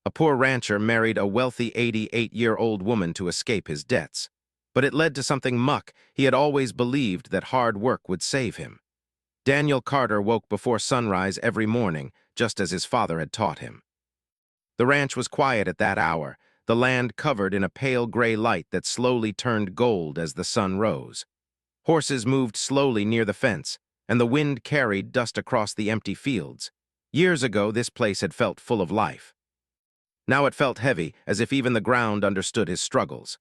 A poor rancher married a wealthy 88-year-old woman to escape his debts. But it led to something muck. He had always believed that hard work would save him. Daniel Carter woke before sunrise every morning, just as his father had taught him. The ranch was quiet at that hour, the land covered in a pale gray light that slowly turned gold as the sun rose. Horses moved slowly near the fence, and the wind carried dust across the empty fields. Years ago, this place had felt full of life. Now it felt heavy, as if even the ground understood his struggles.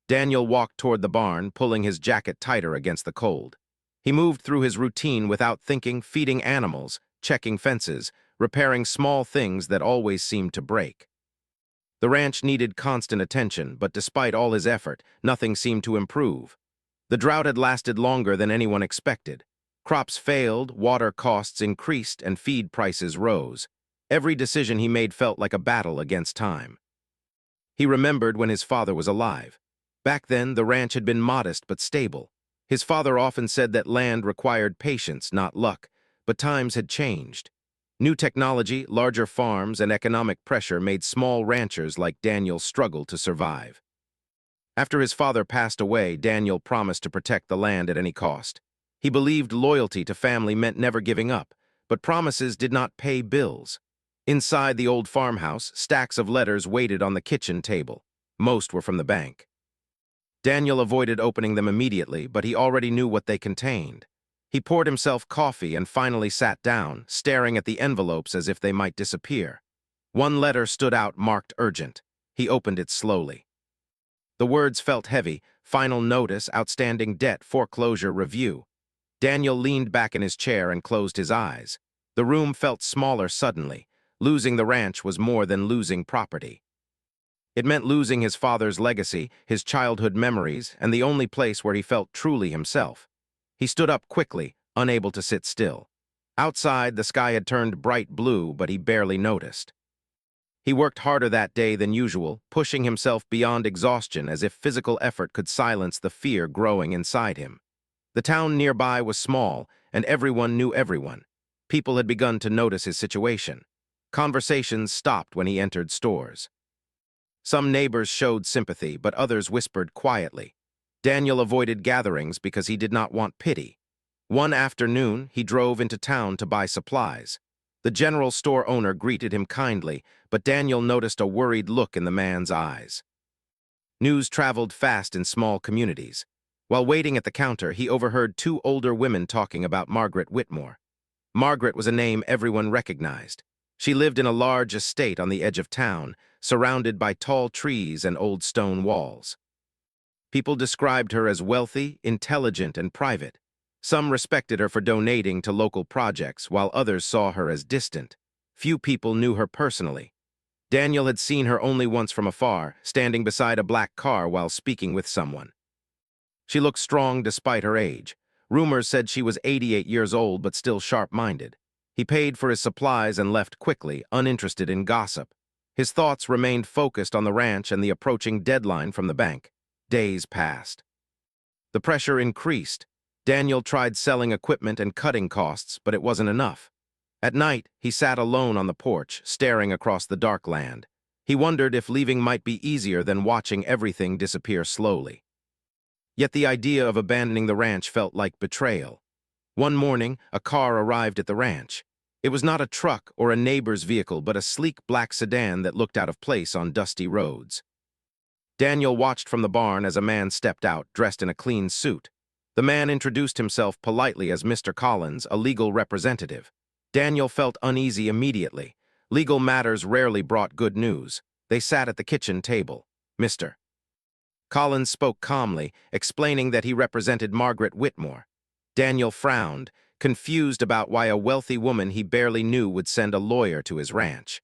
Daniel walked toward the barn, pulling his jacket tighter against the cold. He moved through his routine without thinking, feeding animals, checking fences, repairing small things that always seemed to break. The ranch needed constant attention, but despite all his effort, nothing seemed to improve. The drought had lasted longer than anyone expected. Crops failed, water costs increased, and feed prices rose. Every decision he made felt like a battle against time. He remembered when his father was alive. Back then, the ranch had been modest but stable. His father often said that land required patience, not luck, but times had changed. New technology, larger farms, and economic pressure made small ranchers like Daniel struggle to survive. After his father passed away, Daniel promised to protect the land at any cost. He believed loyalty to family meant never giving up, but promises did not pay bills. Inside the old farmhouse, stacks of letters waited on the kitchen table. Most were from the bank. Daniel avoided opening them immediately, but he already knew what they contained. He poured himself coffee and finally sat down, staring at the envelopes as if they might disappear. One letter stood out, marked urgent. He opened it slowly. The words felt heavy: final notice, outstanding debt, foreclosure review. Daniel leaned back in his chair and closed his eyes. The room felt smaller suddenly. Losing the ranch was more than losing property. It meant losing his father's legacy, his childhood memories, and the only place where he felt truly himself. He stood up quickly, unable to sit still. Outside, the sky had turned bright blue, but he barely noticed. He worked harder that day than usual, pushing himself beyond exhaustion as if physical effort could silence the fear growing inside him. The town nearby was small, and everyone knew everyone. People had begun to notice his situation. Conversations stopped when he entered stores. Some neighbors showed sympathy, but others whispered quietly. Daniel avoided gatherings because he did not want pity. One afternoon, he drove into town to buy supplies. The general store owner greeted him kindly, but Daniel noticed a worried look in the man's eyes. News traveled fast in small communities. While waiting at the counter, he overheard two older women talking about Margaret Whitmore. Margaret was a name everyone recognized. She lived in a large estate on the edge of town, surrounded by tall trees and old stone walls. People described her as wealthy, intelligent, and private. Some respected her for donating to local projects, while others saw her as distant. Few people knew her personally. Daniel had seen her only once from afar, standing beside a black car while speaking with someone. She looked strong despite her age. Rumors said she was 88 years old but still sharp-minded. He paid for his supplies and left quickly, uninterested in gossip. His thoughts remained focused on the ranch and the approaching deadline from the bank. Days passed. The pressure increased. Daniel tried selling equipment and cutting costs, but it wasn't enough. At night, he sat alone on the porch, staring across the dark land. He wondered if leaving might be easier than watching everything disappear slowly. Yet the idea of abandoning the ranch felt like betrayal. One morning, a car arrived at the ranch. It was not a truck or a neighbor's vehicle, but a sleek black sedan that looked out of place on dusty roads. Daniel watched from the barn as a man stepped out, dressed in a clean suit. The man introduced himself politely as Mr. Collins, a legal representative. Daniel felt uneasy immediately. Legal matters rarely brought good news. They sat at the kitchen table. Mr. Collins spoke calmly, explaining that he represented Margaret Whitmore. Daniel frowned, confused about why a wealthy woman he barely knew would send a lawyer to his ranch.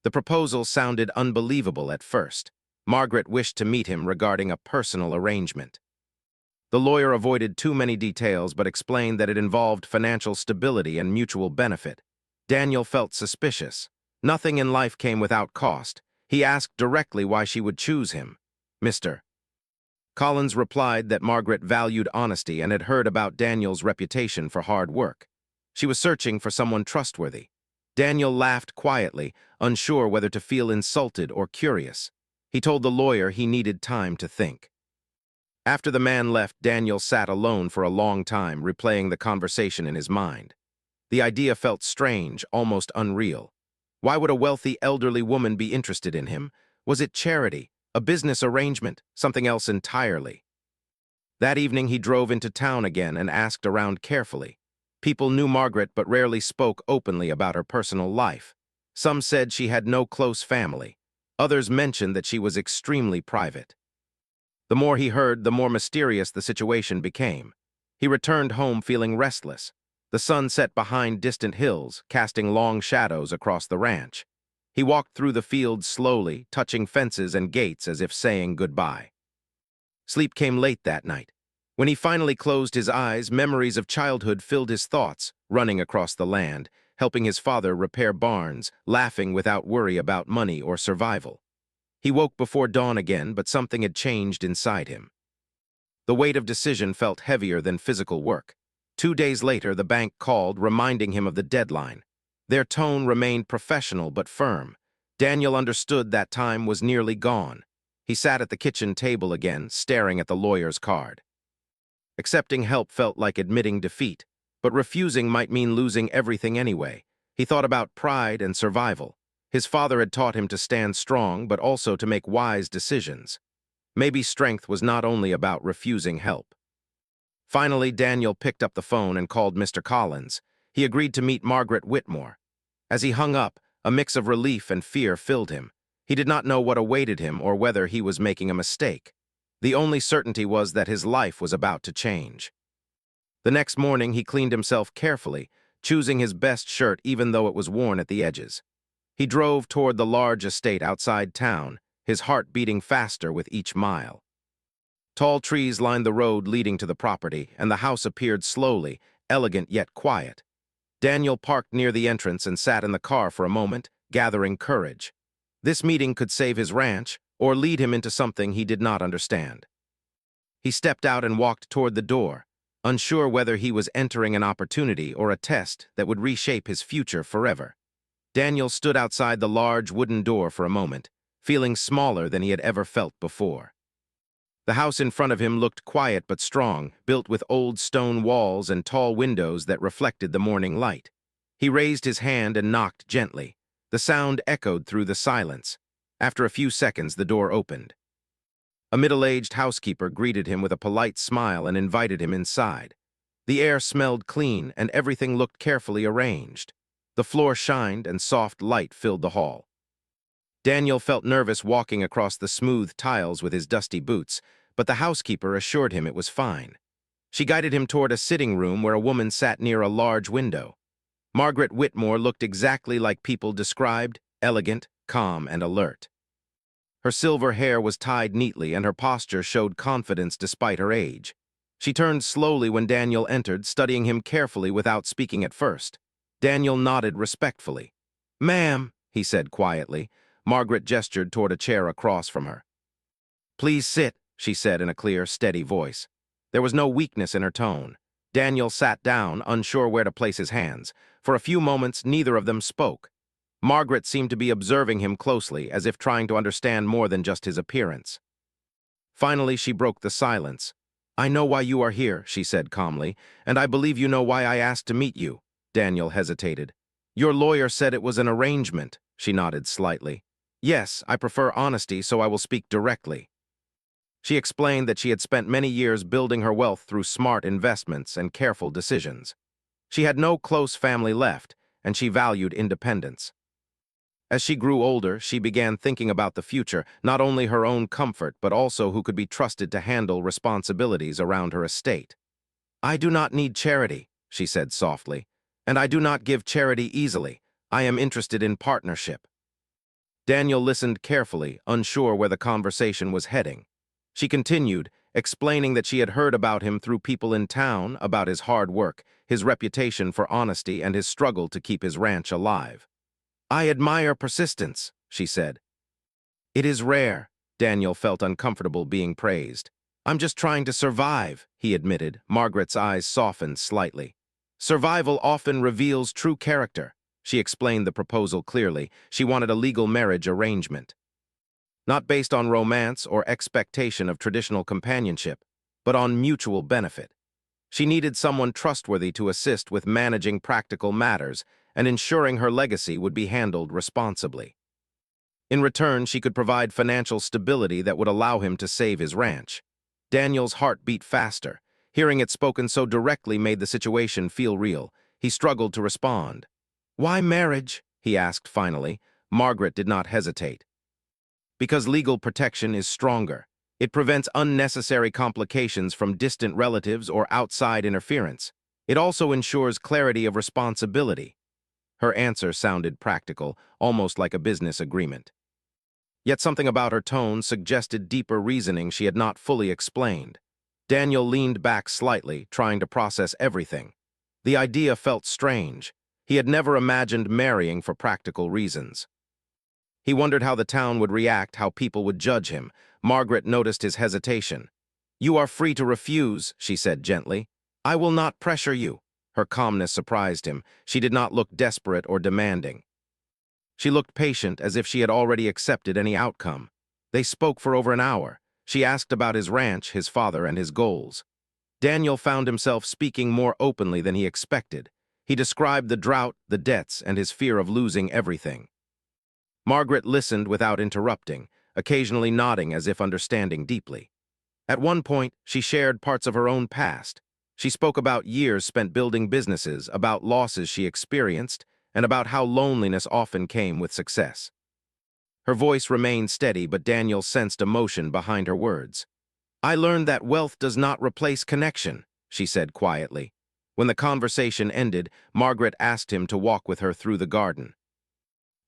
The proposal sounded unbelievable at first. Margaret wished to meet him regarding a personal arrangement. The lawyer avoided too many details but explained that it involved financial stability and mutual benefit. Daniel felt suspicious. Nothing in life came without cost. He asked directly why she would choose him. Mr. Collins replied that Margaret valued honesty and had heard about Daniel's reputation for hard work. She was searching for someone trustworthy. Daniel laughed quietly, unsure whether to feel insulted or curious. He told the lawyer he needed time to think. After the man left, Daniel sat alone for a long time, replaying the conversation in his mind. The idea felt strange, almost unreal. Why would a wealthy, elderly woman be interested in him? Was it charity, a business arrangement, something else entirely? That evening he drove into town again and asked around carefully. People knew Margaret but rarely spoke openly about her personal life. Some said she had no close family. Others mentioned that she was extremely private. The more he heard, the more mysterious the situation became. He returned home feeling restless. The sun set behind distant hills, casting long shadows across the ranch. He walked through the fields slowly, touching fences and gates as if saying goodbye. Sleep came late that night. When he finally closed his eyes, memories of childhood filled his thoughts, running across the land, helping his father repair barns, laughing without worry about money or survival. He woke before dawn again, but something had changed inside him. The weight of decision felt heavier than physical work. 2 days later, the bank called, reminding him of the deadline. Their tone remained professional but firm. Daniel understood that time was nearly gone. He sat at the kitchen table again, staring at the lawyer's card. Accepting help felt like admitting defeat, but refusing might mean losing everything anyway. He thought about pride and survival. His father had taught him to stand strong, but also to make wise decisions. Maybe strength was not only about refusing help. Finally, Daniel picked up the phone and called Mr. Collins. He agreed to meet Margaret Whitmore. As he hung up, a mix of relief and fear filled him. He did not know what awaited him or whether he was making a mistake. The only certainty was that his life was about to change. The next morning, he cleaned himself carefully, choosing his best shirt even though it was worn at the edges. He drove toward the large estate outside town, his heart beating faster with each mile. Tall trees lined the road leading to the property, and the house appeared slowly, elegant yet quiet. Daniel parked near the entrance and sat in the car for a moment, gathering courage. This meeting could save his ranch or lead him into something he did not understand. He stepped out and walked toward the door, unsure whether he was entering an opportunity or a test that would reshape his future forever. Daniel stood outside the large wooden door for a moment, feeling smaller than he had ever felt before. The house in front of him looked quiet but strong, built with old stone walls and tall windows that reflected the morning light. He raised his hand and knocked gently. The sound echoed through the silence. After a few seconds, the door opened. A middle-aged housekeeper greeted him with a polite smile and invited him inside. The air smelled clean and everything looked carefully arranged. The floor shined and soft light filled the hall. Daniel felt nervous walking across the smooth tiles with his dusty boots, but the housekeeper assured him it was fine. She guided him toward a sitting room where a woman sat near a large window. Margaret Whitmore looked exactly like people described, elegant, calm, and alert. Her silver hair was tied neatly and her posture showed confidence despite her age. She turned slowly when Daniel entered, studying him carefully without speaking at first. Daniel nodded respectfully. "Ma'am," he said quietly. Margaret gestured toward a chair across from her. "Please sit," she said in a clear, steady voice. There was no weakness in her tone. Daniel sat down, unsure where to place his hands. For a few moments, neither of them spoke. Margaret seemed to be observing him closely, as if trying to understand more than just his appearance. Finally, she broke the silence. "I know why you are here," she said calmly, "and I believe you know why I asked to meet you." Daniel hesitated. "Your lawyer said it was an arrangement," she nodded slightly. "Yes, I prefer honesty, so I will speak directly." She explained that she had spent many years building her wealth through smart investments and careful decisions. She had no close family left, and she valued independence. As she grew older, she began thinking about the future, not only her own comfort, but also who could be trusted to handle responsibilities around her estate. "I do not need charity," she said softly, "and I do not give charity easily. I am interested in partnership." Daniel listened carefully, unsure where the conversation was heading. She continued, explaining that she had heard about him through people in town, about his hard work, his reputation for honesty, and his struggle to keep his ranch alive. "I admire persistence," she said. "It is rare." Daniel felt uncomfortable being praised. "I'm just trying to survive," he admitted. Margaret's eyes softened slightly. "Survival often reveals true character." She explained the proposal clearly. She wanted a legal marriage arrangement, not based on romance or expectation of traditional companionship, but on mutual benefit. She needed someone trustworthy to assist with managing practical matters and ensuring her legacy would be handled responsibly. In return, she could provide financial stability that would allow him to save his ranch. Daniel's heart beat faster. Hearing it spoken so directly made the situation feel real. He struggled to respond. "Why marriage?" he asked finally. Margaret did not hesitate. "Because legal protection is stronger. It prevents unnecessary complications from distant relatives or outside interference. It also ensures clarity of responsibility." Her answer sounded practical, almost like a business agreement. Yet something about her tone suggested deeper reasoning she had not fully explained. Daniel leaned back slightly, trying to process everything. The idea felt strange. He had never imagined marrying for practical reasons. He wondered how the town would react, how people would judge him. Margaret noticed his hesitation. "You are free to refuse," she said gently. "I will not pressure you." Her calmness surprised him. She did not look desperate or demanding. She looked patient, as if she had already accepted any outcome. They spoke for over an hour. She asked about his ranch, his father, and his goals. Daniel found himself speaking more openly than he expected. He described the drought, the debts, and his fear of losing everything. Margaret listened without interrupting, occasionally nodding as if understanding deeply. At one point, she shared parts of her own past. She spoke about years spent building businesses, about losses she experienced, and about how loneliness often came with success. Her voice remained steady, but Daniel sensed emotion behind her words. "I learned that wealth does not replace connection," she said quietly. When the conversation ended, Margaret asked him to walk with her through the garden.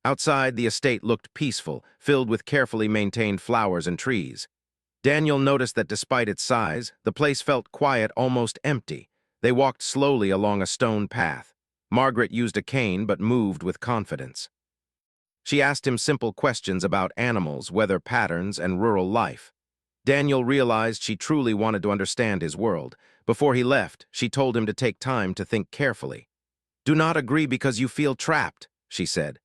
Outside, the estate looked peaceful, filled with carefully maintained flowers and trees. Daniel noticed that despite its size, the place felt quiet, almost empty. They walked slowly along a stone path. Margaret used a cane but moved with confidence. She asked him simple questions about animals, weather patterns, and rural life. Daniel realized she truly wanted to understand his world. Before he left, she told him to take time to think carefully. "Do not agree because you feel trapped," she said.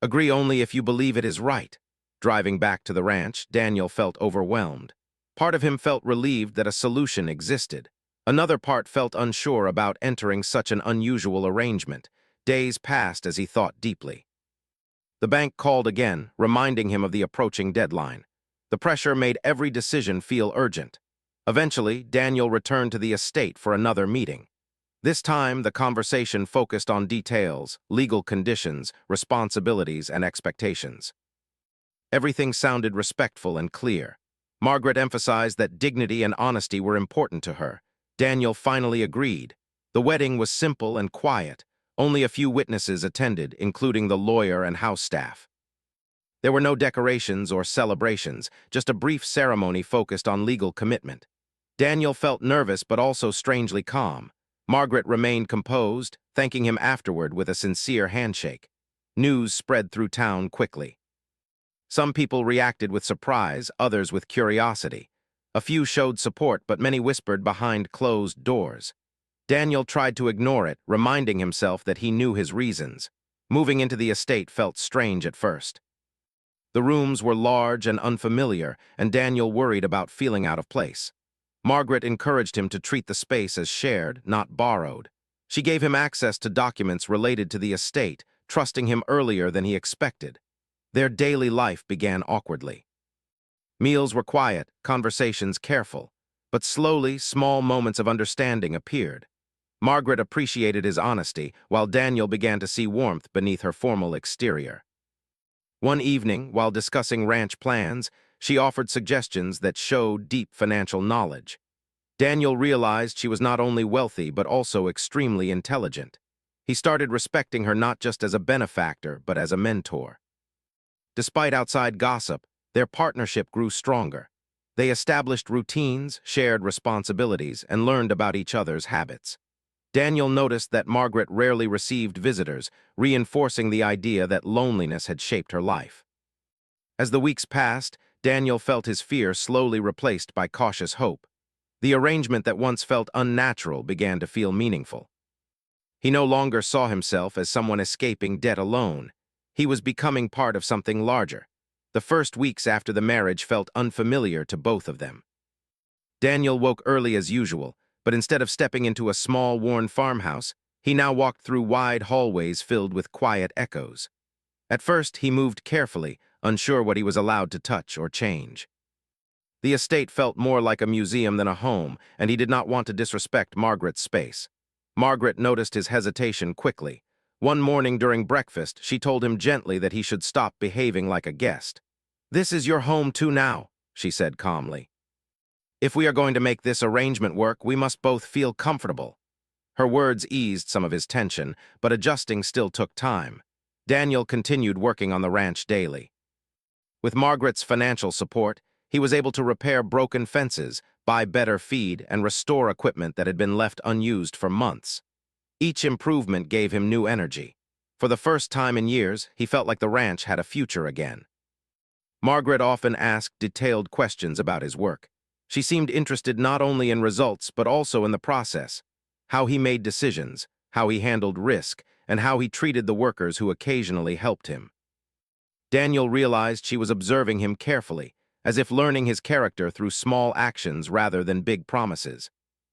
"Agree only if you believe it is right." Driving back to the ranch, Daniel felt overwhelmed. Part of him felt relieved that a solution existed. Another part felt unsure about entering such an unusual arrangement. Days passed as he thought deeply. The bank called again, reminding him of the approaching deadline. The pressure made every decision feel urgent. Eventually, Daniel returned to the estate for another meeting. This time, the conversation focused on details, legal conditions, responsibilities, and expectations. Everything sounded respectful and clear. Margaret emphasized that dignity and honesty were important to her. Daniel finally agreed. The wedding was simple and quiet. Only a few witnesses attended, including the lawyer and house staff. There were no decorations or celebrations, just a brief ceremony focused on legal commitment. Daniel felt nervous but also strangely calm. Margaret remained composed, thanking him afterward with a sincere handshake. News spread through town quickly. Some people reacted with surprise, others with curiosity. A few showed support, but many whispered behind closed doors. Daniel tried to ignore it, reminding himself that he knew his reasons. Moving into the estate felt strange at first. The rooms were large and unfamiliar, and Daniel worried about feeling out of place. Margaret encouraged him to treat the space as shared, not borrowed. She gave him access to documents related to the estate, trusting him earlier than he expected. Their daily life began awkwardly. Meals were quiet, conversations careful, but slowly, small moments of understanding appeared. Margaret appreciated his honesty, while Daniel began to see warmth beneath her formal exterior. One evening, while discussing ranch plans, she offered suggestions that showed deep financial knowledge. Daniel realized she was not only wealthy but also extremely intelligent. He started respecting her not just as a benefactor, but as a mentor. Despite outside gossip, their partnership grew stronger. They established routines, shared responsibilities, and learned about each other's habits. Daniel noticed that Margaret rarely received visitors, reinforcing the idea that loneliness had shaped her life. As the weeks passed, Daniel felt his fear slowly replaced by cautious hope. The arrangement that once felt unnatural began to feel meaningful. He no longer saw himself as someone escaping debt alone. He was becoming part of something larger. The first weeks after the marriage felt unfamiliar to both of them. Daniel woke early as usual, but instead of stepping into a small, worn farmhouse, he now walked through wide hallways filled with quiet echoes. At first, he moved carefully, unsure what he was allowed to touch or change. The estate felt more like a museum than a home, and he did not want to disrespect Margaret's space. Margaret noticed his hesitation quickly. One morning during breakfast, she told him gently that he should stop behaving like a guest. "This is your home too now," she said calmly. "If we are going to make this arrangement work, we must both feel comfortable." Her words eased some of his tension, but adjusting still took time. Daniel continued working on the ranch daily. With Margaret's financial support, he was able to repair broken fences, buy better feed, and restore equipment that had been left unused for months. Each improvement gave him new energy. For the first time in years, he felt like the ranch had a future again. Margaret often asked detailed questions about his work. She seemed interested not only in results but also in the process, how he made decisions, how he handled risk, and how he treated the workers who occasionally helped him. Daniel realized she was observing him carefully, as if learning his character through small actions rather than big promises.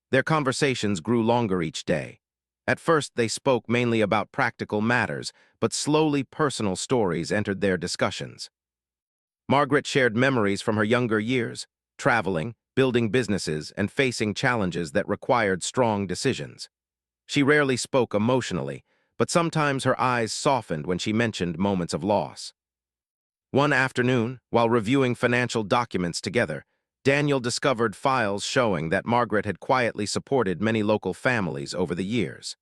Their conversations grew longer each day. At first, they spoke mainly about practical matters, but slowly personal stories entered their discussions. Margaret shared memories from her younger years, traveling, building businesses, and facing challenges that required strong decisions. She rarely spoke emotionally, but sometimes her eyes softened when she mentioned moments of loss. One afternoon, while reviewing financial documents together, Daniel discovered files showing that Margaret had quietly supported many local families over the years.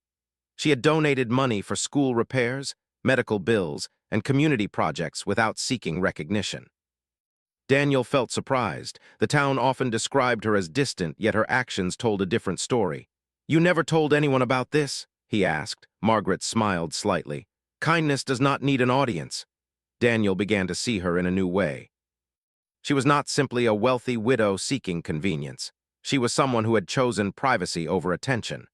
She had donated money for school repairs, medical bills, and community projects without seeking recognition. Daniel felt surprised. The town often described her as distant, yet her actions told a different story. "You never told anyone about this?" he asked. Margaret smiled slightly. "Kindness does not need an audience." Daniel began to see her in a new way. She was not simply a wealthy widow seeking convenience. She was someone who had chosen privacy over attention.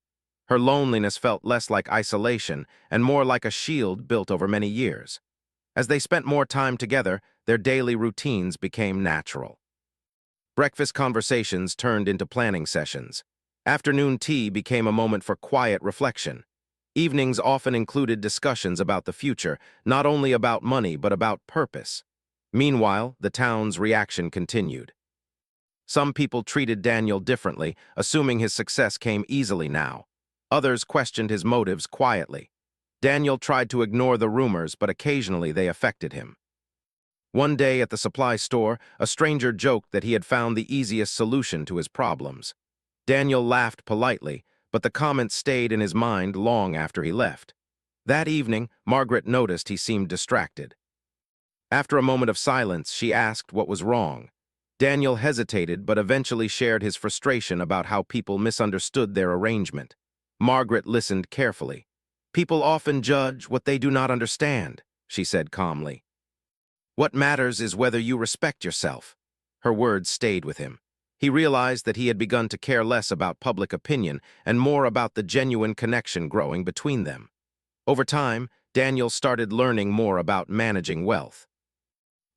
Her loneliness felt less like isolation and more like a shield built over many years. As they spent more time together, their daily routines became natural. Breakfast conversations turned into planning sessions. Afternoon tea became a moment for quiet reflection. Evenings often included discussions about the future, not only about money but about purpose. Meanwhile, the town's reaction continued. Some people treated Daniel differently, assuming his success came easily now. Others questioned his motives quietly. Daniel tried to ignore the rumors, but occasionally they affected him. One day at the supply store, a stranger joked that he had found the easiest solution to his problems. Daniel laughed politely, but the comment stayed in his mind long after he left. That evening, Margaret noticed he seemed distracted. After a moment of silence, she asked what was wrong. Daniel hesitated but eventually shared his frustration about how people misunderstood their arrangement. Margaret listened carefully. "People often judge what they do not understand," she said calmly. "What matters is whether you respect yourself." Her words stayed with him. He realized that he had begun to care less about public opinion and more about the genuine connection growing between them. Over time, Daniel started learning more about managing wealth.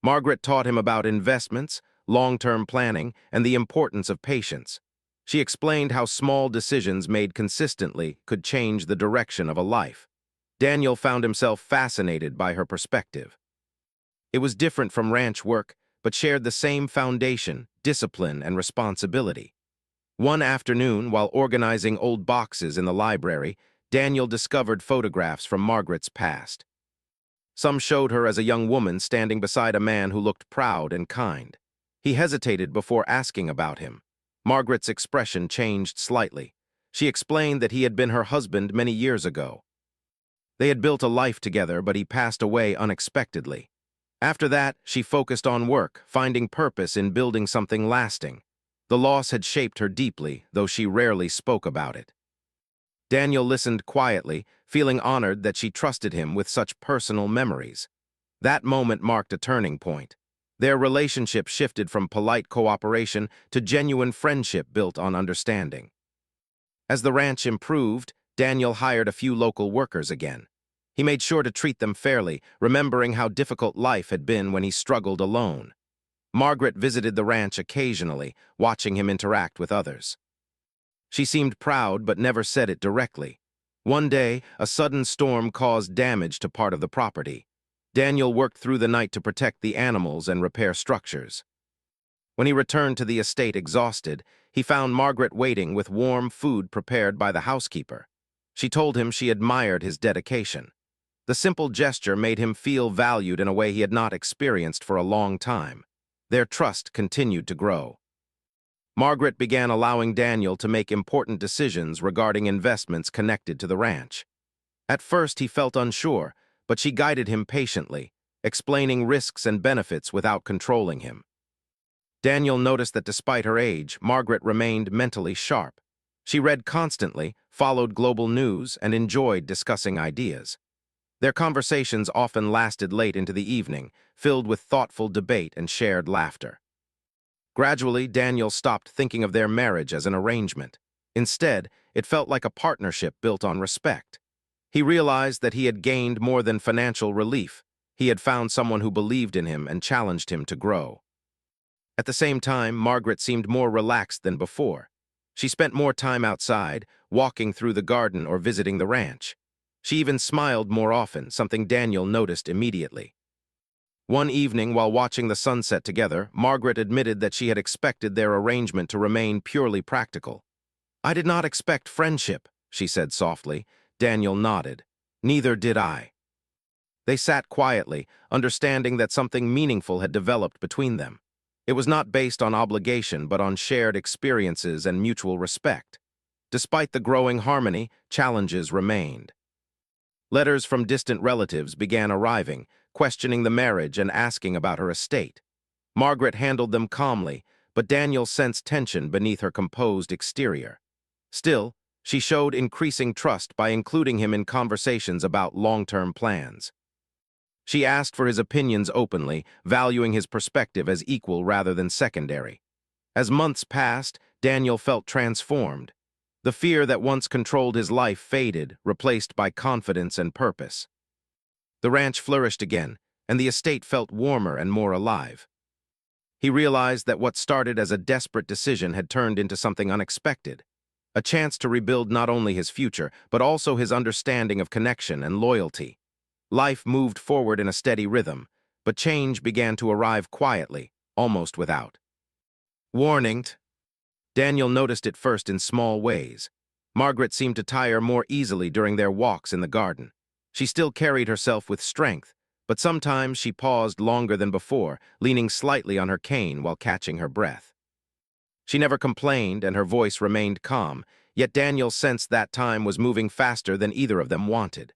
Margaret taught him about investments, long-term planning, and the importance of patience. She explained how small decisions made consistently could change the direction of a life. Daniel found himself fascinated by her perspective. It was different from ranch work, but shared the same foundation, discipline, and responsibility. One afternoon, while organizing old boxes in the library, Daniel discovered photographs from Margaret's past. Some showed her as a young woman standing beside a man who looked proud and kind. He hesitated before asking about him. Margaret's expression changed slightly. She explained that he had been her husband many years ago. They had built a life together, but he passed away unexpectedly. After that, she focused on work, finding purpose in building something lasting. The loss had shaped her deeply, though she rarely spoke about it. Daniel listened quietly, feeling honored that she trusted him with such personal memories. That moment marked a turning point. Their relationship shifted from polite cooperation to genuine friendship built on understanding. As the ranch improved, Daniel hired a few local workers again. He made sure to treat them fairly, remembering how difficult life had been when he struggled alone. Margaret visited the ranch occasionally, watching him interact with others. She seemed proud but never said it directly. One day, a sudden storm caused damage to part of the property. Daniel worked through the night to protect the animals and repair structures. When he returned to the estate exhausted, he found Margaret waiting with warm food prepared by the housekeeper. She told him she admired his dedication. The simple gesture made him feel valued in a way he had not experienced for a long time. Their trust continued to grow. Margaret began allowing Daniel to make important decisions regarding investments connected to the ranch. At first, he felt unsure, but she guided him patiently, explaining risks and benefits without controlling him. Daniel noticed that despite her age, Margaret remained mentally sharp. She read constantly, followed global news, and enjoyed discussing ideas. Their conversations often lasted late into the evening, filled with thoughtful debate and shared laughter. Gradually, Daniel stopped thinking of their marriage as an arrangement. Instead, it felt like a partnership built on respect. He realized that he had gained more than financial relief. He had found someone who believed in him and challenged him to grow. At the same time, Margaret seemed more relaxed than before. She spent more time outside, walking through the garden or visiting the ranch. She even smiled more often, something Daniel noticed immediately. One evening, while watching the sunset together, Margaret admitted that she had expected their arrangement to remain purely practical. "I did not expect friendship," she said softly. Daniel nodded. "Neither did I." They sat quietly, understanding that something meaningful had developed between them. It was not based on obligation, but on shared experiences and mutual respect. Despite the growing harmony, challenges remained. Letters from distant relatives began arriving, questioning the marriage and asking about her estate. Margaret handled them calmly, but Daniel sensed tension beneath her composed exterior. Still, she showed increasing trust by including him in conversations about long-term plans. She asked for his opinions openly, valuing his perspective as equal rather than secondary. As months passed, Daniel felt transformed. The fear that once controlled his life faded, replaced by confidence and purpose. The ranch flourished again, and the estate felt warmer and more alive. He realized that what started as a desperate decision had turned into something unexpected, a chance to rebuild not only his future, but also his understanding of connection and loyalty. Life moved forward in a steady rhythm, but change began to arrive quietly, almost without warning. Daniel noticed it first in small ways. Margaret seemed to tire more easily during their walks in the garden. She still carried herself with strength, but sometimes she paused longer than before, leaning slightly on her cane while catching her breath. She never complained, and her voice remained calm, yet Daniel sensed that time was moving faster than either of them wanted.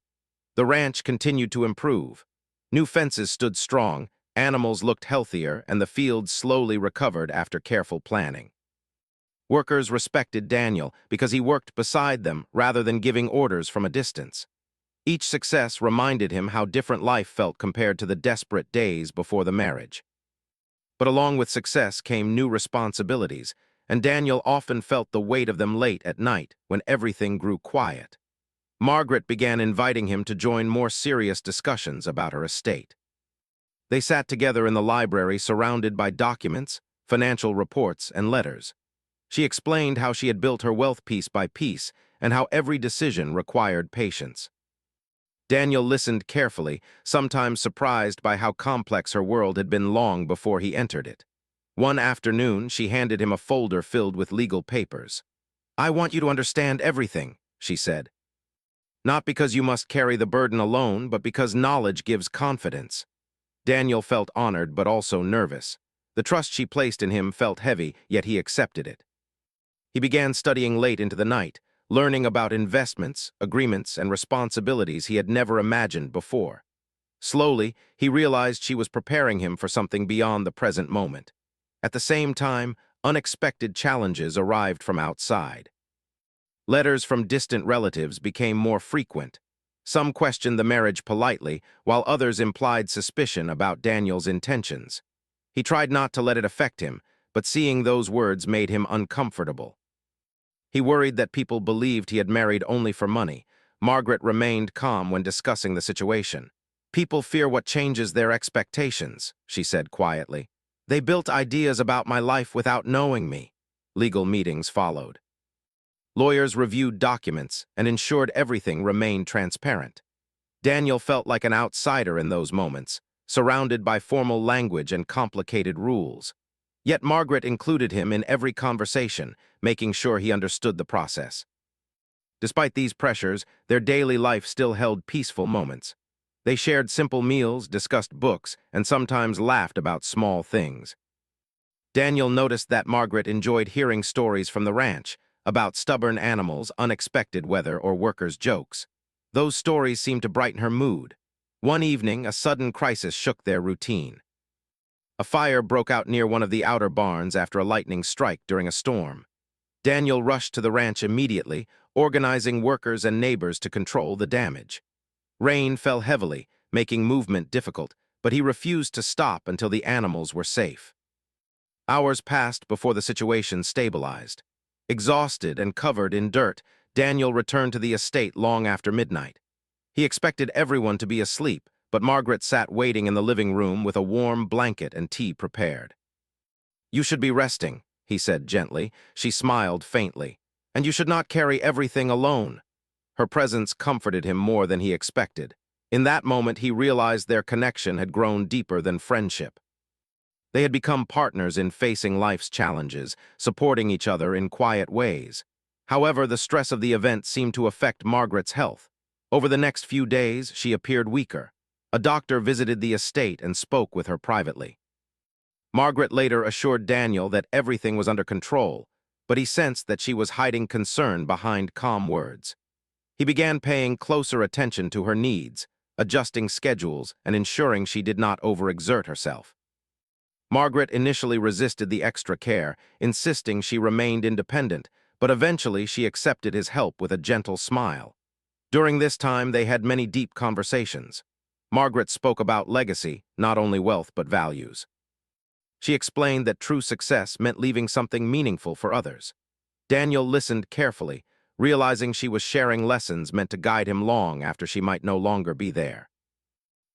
The ranch continued to improve. New fences stood strong, animals looked healthier, and the fields slowly recovered after careful planning. Workers respected Daniel because he worked beside them rather than giving orders from a distance. Each success reminded him how different life felt compared to the desperate days before the marriage. But along with success came new responsibilities, and Daniel often felt the weight of them late at night when everything grew quiet. Margaret began inviting him to join more serious discussions about her estate. They sat together in the library surrounded by documents, financial reports, and letters. She explained how she had built her wealth piece by piece and how every decision required patience. Daniel listened carefully, sometimes surprised by how complex her world had been long before he entered it. One afternoon, she handed him a folder filled with legal papers. "I want you to understand everything," she said. "Not because you must carry the burden alone, but because knowledge gives confidence." Daniel felt honored but also nervous. The trust she placed in him felt heavy, yet he accepted it. He began studying late into the night, learning about investments, agreements, and responsibilities he had never imagined before. Slowly, he realized she was preparing him for something beyond the present moment. At the same time, unexpected challenges arrived from outside. Letters from distant relatives became more frequent. Some questioned the marriage politely, while others implied suspicion about Daniel's intentions. He tried not to let it affect him, but seeing those words made him uncomfortable. He worried that people believed he had married only for money. Margaret remained calm when discussing the situation. "People fear what changes their expectations," she said quietly. "They built ideas about my life without knowing me." Legal meetings followed. Lawyers reviewed documents and ensured everything remained transparent. Daniel felt like an outsider in those moments, surrounded by formal language and complicated rules. Yet Margaret included him in every conversation, making sure he understood the process. Despite these pressures, their daily life still held peaceful moments. They shared simple meals, discussed books, and sometimes laughed about small things. Daniel noticed that Margaret enjoyed hearing stories from the ranch about stubborn animals, unexpected weather, or workers' jokes. Those stories seemed to brighten her mood. One evening, a sudden crisis shook their routine. A fire broke out near one of the outer barns after a lightning strike during a storm. Daniel rushed to the ranch immediately, organizing workers and neighbors to control the damage. Rain fell heavily, making movement difficult, but he refused to stop until the animals were safe. Hours passed before the situation stabilized. Exhausted and covered in dirt, Daniel returned to the estate long after midnight. He expected everyone to be asleep, but Margaret sat waiting in the living room with a warm blanket and tea prepared. "You should be resting," he said gently. She smiled faintly. "And you should not carry everything alone." Her presence comforted him more than he expected. In that moment, he realized their connection had grown deeper than friendship. They had become partners in facing life's challenges, supporting each other in quiet ways. However, the stress of the event seemed to affect Margaret's health. Over the next few days, she appeared weaker. A doctor visited the estate and spoke with her privately. Margaret later assured Daniel that everything was under control, but he sensed that she was hiding concern behind calm words. He began paying closer attention to her needs, adjusting schedules and ensuring she did not overexert herself. Margaret initially resisted the extra care, insisting she remained independent, but eventually she accepted his help with a gentle smile. During this time, they had many deep conversations. Margaret spoke about legacy, not only wealth but values. She explained that true success meant leaving something meaningful for others. Daniel listened carefully, realizing she was sharing lessons meant to guide him long after she might no longer be there.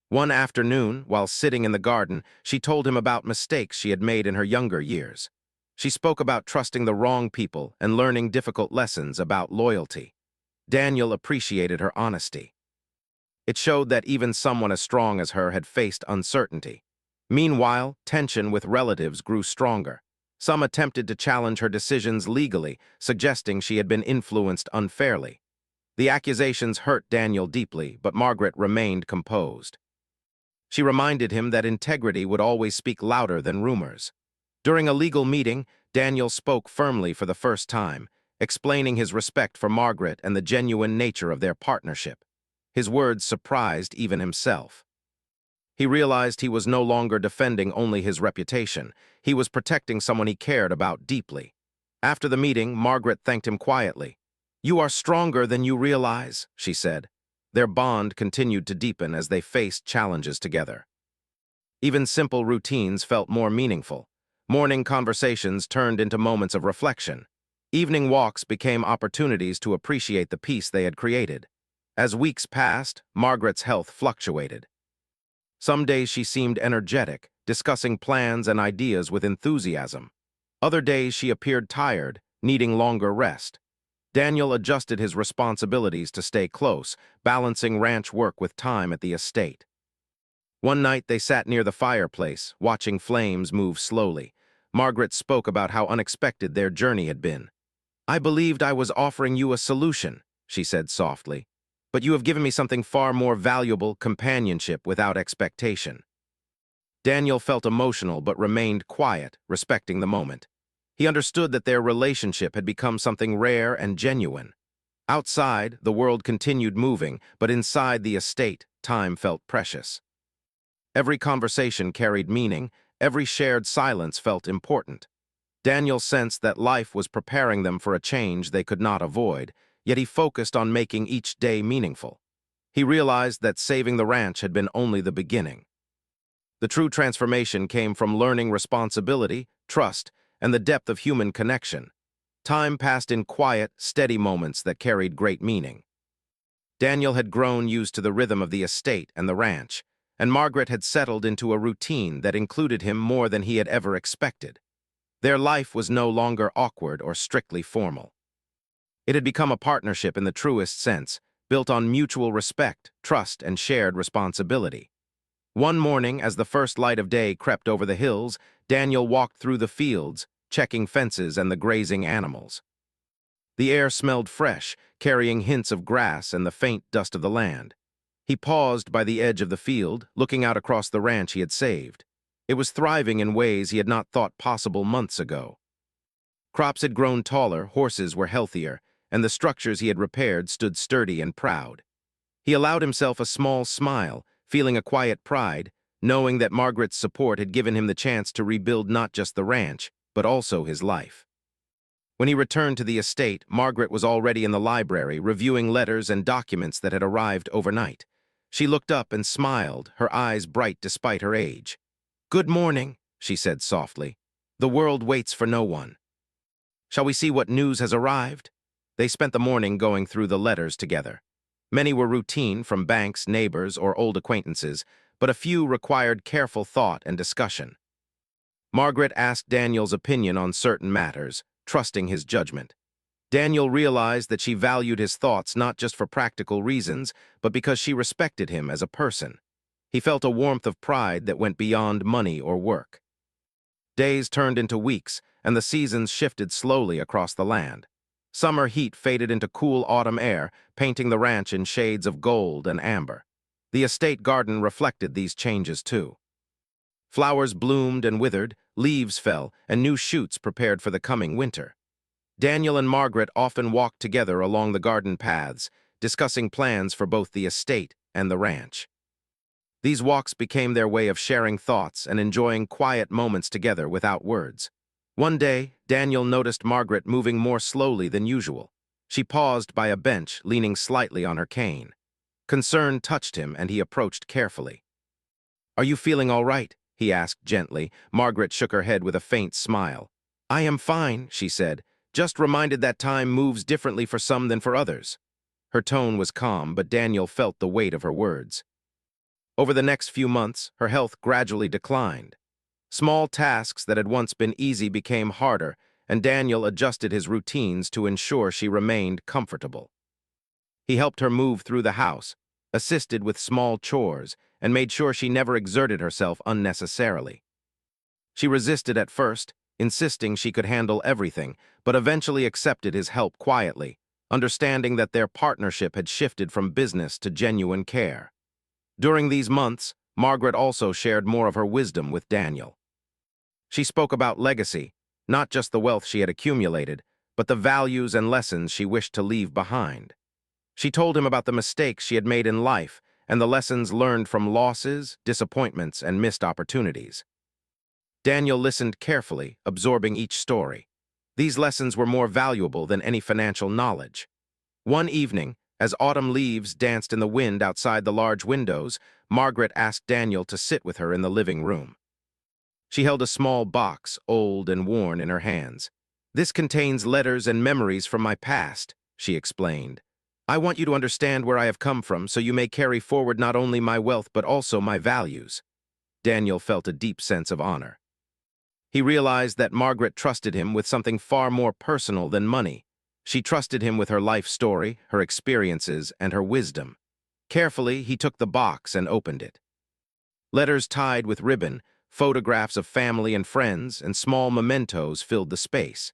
One afternoon, while sitting in the garden, she told him about mistakes she had made in her younger years. She spoke about trusting the wrong people and learning difficult lessons about loyalty. Daniel appreciated her honesty. It showed that even someone as strong as her had faced uncertainty. Meanwhile, tension with relatives grew stronger. Some attempted to challenge her decisions legally, suggesting she had been influenced unfairly. The accusations hurt Daniel deeply, but Margaret remained composed. She reminded him that integrity would always speak louder than rumors. During a legal meeting, Daniel spoke firmly for the first time, explaining his respect for Margaret and the genuine nature of their partnership. His words surprised even himself. He realized he was no longer defending only his reputation. He was protecting someone he cared about deeply. After the meeting, Margaret thanked him quietly. "You are stronger than you realize," she said. Their bond continued to deepen as they faced challenges together. Even simple routines felt more meaningful. Morning conversations turned into moments of reflection. Evening walks became opportunities to appreciate the peace they had created. As weeks passed, Margaret's health fluctuated. Some days she seemed energetic, discussing plans and ideas with enthusiasm. Other days she appeared tired, needing longer rest. Daniel adjusted his responsibilities to stay close, balancing ranch work with time at the estate. One night they sat near the fireplace, watching flames move slowly. Margaret spoke about how unexpected their journey had been. "I believed I was offering you a solution," she said softly, "but you have given me something far more valuable, companionship without expectation." Daniel felt emotional but remained quiet, respecting the moment. He understood that their relationship had become something rare and genuine. Outside, the world continued moving, but inside the estate, time felt precious. Every conversation carried meaning, every shared silence felt important. Daniel sensed that life was preparing them for a change they could not avoid, yet he focused on making each day meaningful. He realized that saving the ranch had been only the beginning. The true transformation came from learning responsibility, trust, and the depth of human connection. Time passed in quiet, steady moments that carried great meaning. Daniel had grown used to the rhythm of the estate and the ranch, and Margaret had settled into a routine that included him more than he had ever expected. Their life was no longer awkward or strictly formal. It had become a partnership in the truest sense, built on mutual respect, trust, and shared responsibility. One morning, as the first light of day crept over the hills, Daniel walked through the fields, checking fences and the grazing animals. The air smelled fresh, carrying hints of grass and the faint dust of the land. He paused by the edge of the field, looking out across the ranch he had saved. It was thriving in ways he had not thought possible months ago. Crops had grown taller, horses were healthier, and the structures he had repaired stood sturdy and proud. He allowed himself a small smile, feeling a quiet pride, knowing that Margaret's support had given him the chance to rebuild not just the ranch, but also his life. When he returned to the estate, Margaret was already in the library, reviewing letters and documents that had arrived overnight. She looked up and smiled, her eyes bright despite her age. "Good morning," she said softly. "The world waits for no one. Shall we see what news has arrived?" They spent the morning going through the letters together. Many were routine from banks, neighbors, or old acquaintances, but a few required careful thought and discussion. Margaret asked Daniel's opinion on certain matters, trusting his judgment. Daniel realized that she valued his thoughts not just for practical reasons, but because she respected him as a person. He felt a warmth of pride that went beyond money or work. Days turned into weeks, and the seasons shifted slowly across the land. Summer heat faded into cool autumn air, painting the ranch in shades of gold and amber. The estate garden reflected these changes too. Flowers bloomed and withered, leaves fell, and new shoots prepared for the coming winter. Daniel and Margaret often walked together along the garden paths, discussing plans for both the estate and the ranch. These walks became their way of sharing thoughts and enjoying quiet moments together without words. One day, Daniel noticed Margaret moving more slowly than usual. She paused by a bench, leaning slightly on her cane. Concern touched him, and he approached carefully. "Are you feeling all right?" he asked gently. Margaret shook her head with a faint smile. "I am fine," she said, "just reminded that time moves differently for some than for others." Her tone was calm, but Daniel felt the weight of her words. Over the next few months, her health gradually declined. Small tasks that had once been easy became harder, and Daniel adjusted his routines to ensure she remained comfortable. He helped her move through the house, assisted with small chores, and made sure she never exerted herself unnecessarily. She resisted at first, insisting she could handle everything, but eventually accepted his help quietly, understanding that their partnership had shifted from business to genuine care. During these months, Margaret also shared more of her wisdom with Daniel. She spoke about legacy, not just the wealth she had accumulated, but the values and lessons she wished to leave behind. She told him about the mistakes she had made in life and the lessons learned from losses, disappointments, and missed opportunities. Daniel listened carefully, absorbing each story. These lessons were more valuable than any financial knowledge. One evening, as autumn leaves danced in the wind outside the large windows, Margaret asked Daniel to sit with her in the living room. She held a small box, old and worn, in her hands. "This contains letters and memories from my past," she explained. "I want you to understand where I have come from so you may carry forward not only my wealth but also my values." Daniel felt a deep sense of honor. He realized that Margaret trusted him with something far more personal than money. She trusted him with her life story, her experiences, and her wisdom. Carefully, he took the box and opened it. Letters tied with ribbon, photographs of family and friends, and small mementos filled the space.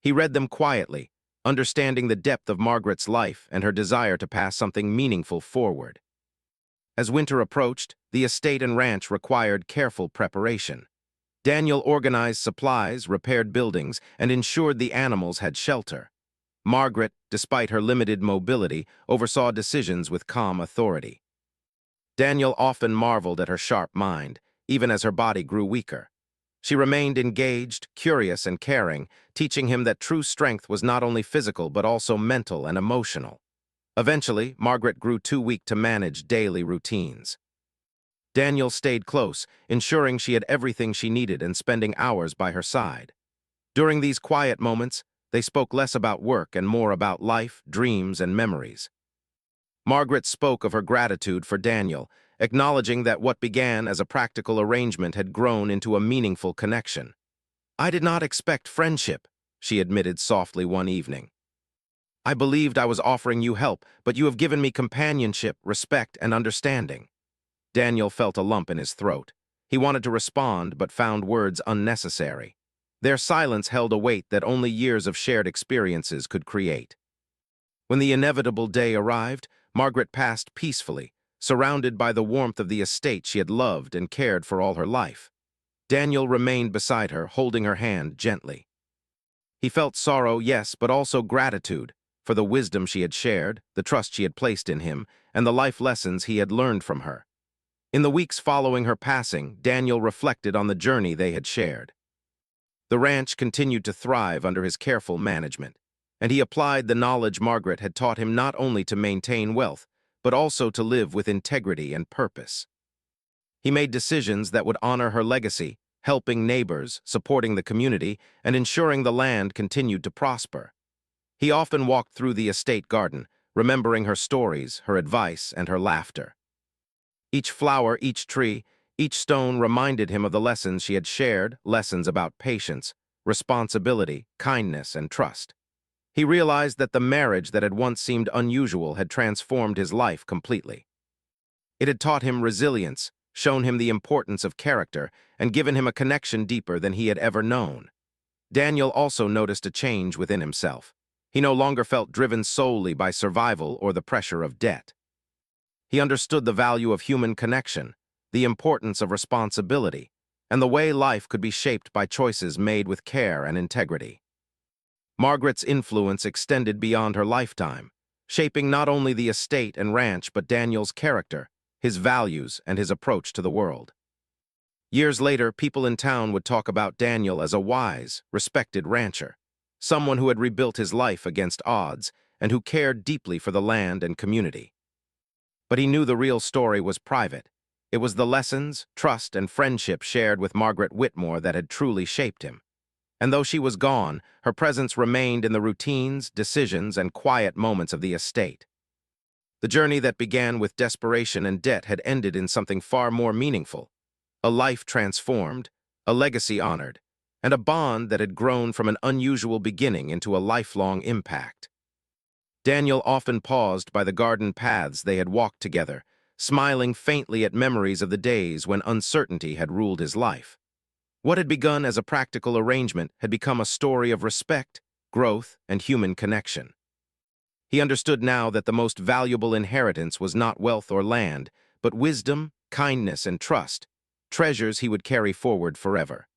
He read them quietly, understanding the depth of Margaret's life and her desire to pass something meaningful forward. As winter approached, the estate and ranch required careful preparation. Daniel organized supplies, repaired buildings, and ensured the animals had shelter. Margaret, despite her limited mobility, oversaw decisions with calm authority. Daniel often marveled at her sharp mind, even as her body grew weaker. She remained engaged, curious, and caring, teaching him that true strength was not only physical but also mental and emotional. Eventually, Margaret grew too weak to manage daily routines. Daniel stayed close, ensuring she had everything she needed and spending hours by her side. During these quiet moments, They spoke less about work and more about life, dreams, and memories. Margaret spoke of her gratitude for Daniel, acknowledging that what began as a practical arrangement had grown into a meaningful connection. "I did not expect friendship," she admitted softly one evening. "I believed I was offering you help, but you have given me companionship, respect, and understanding." Daniel felt a lump in his throat. He wanted to respond, but found words unnecessary. Their silence held a weight that only years of shared experiences could create. When the inevitable day arrived, Margaret passed peacefully, surrounded by the warmth of the estate she had loved and cared for all her life. Daniel remained beside her, holding her hand gently. He felt sorrow, yes, but also gratitude for the wisdom she had shared, the trust she had placed in him, and the life lessons he had learned from her. In the weeks following her passing, Daniel reflected on the journey they had shared. The ranch continued to thrive under his careful management, and he applied the knowledge Margaret had taught him not only to maintain wealth, but also to live with integrity and purpose. He made decisions that would honor her legacy, helping neighbors, supporting the community, and ensuring the land continued to prosper. He often walked through the estate garden, remembering her stories, her advice, and her laughter. Each flower, each tree, each stone reminded him of the lessons she had shared, lessons about patience, responsibility, kindness, and trust. He realized that the marriage that had once seemed unusual had transformed his life completely. It had taught him resilience, shown him the importance of character, and given him a connection deeper than he had ever known. Daniel also noticed a change within himself. He no longer felt driven solely by survival or the pressure of debt. He understood the value of human connection, the importance of responsibility, and the way life could be shaped by choices made with care and integrity. Margaret's influence extended beyond her lifetime, shaping not only the estate and ranch but Daniel's character, his values, and his approach to the world. Years later, people in town would talk about Daniel as a wise, respected rancher, someone who had rebuilt his life against odds and who cared deeply for the land and community. But he knew the real story was private. It was the lessons, trust, and friendship shared with Margaret Whitmore that had truly shaped him. And though she was gone, her presence remained in the routines, decisions, and quiet moments of the estate. The journey that began with desperation and debt had ended in something far more meaningful: a life transformed, a legacy honored, and a bond that had grown from an unusual beginning into a lifelong impact. Daniel often paused by the garden paths they had walked together, smiling faintly at memories of the days when uncertainty had ruled his life. What had begun as a practical arrangement had become a story of respect, growth, and human connection. He understood now that the most valuable inheritance was not wealth or land, but wisdom, kindness, and trust, treasures he would carry forward forever.